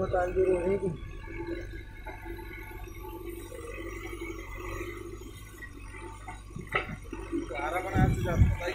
बताल जरूरी थी। सारा बनाया तो जाता भाई।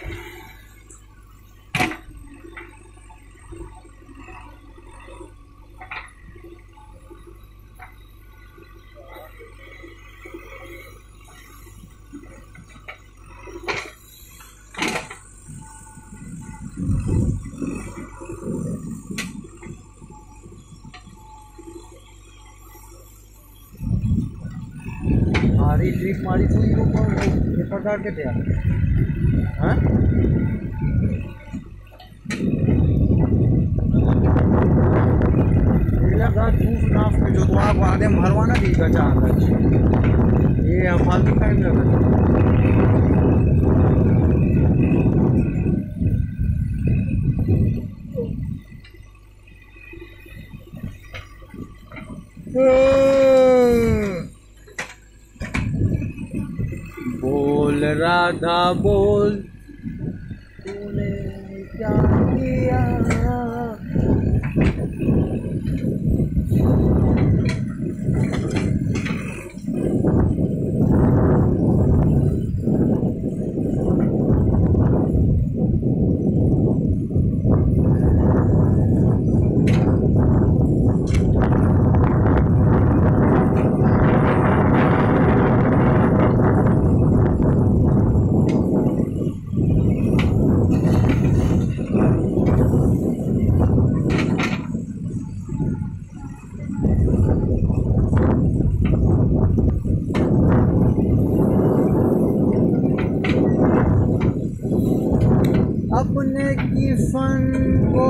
हमारी ट्रिप मारी थी वो पेपर डाल के थे हाँ नाफ में जो तो आप आगे भरवाना भी बचा ये हम फालतू टाइम लगा बोल राधा बोल तूने क्या किया। अपने की फन को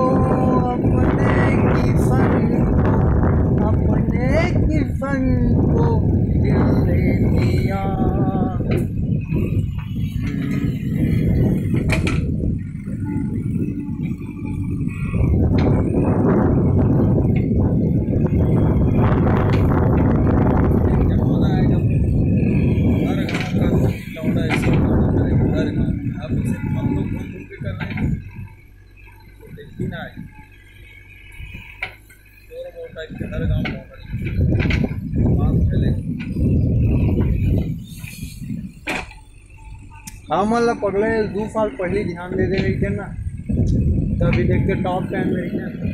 दिल ले लिया। हाँ मतलब पगले 2 साल पहले ध्यान दे रही थे ना तभी देखते टॉप 10 में रही थे।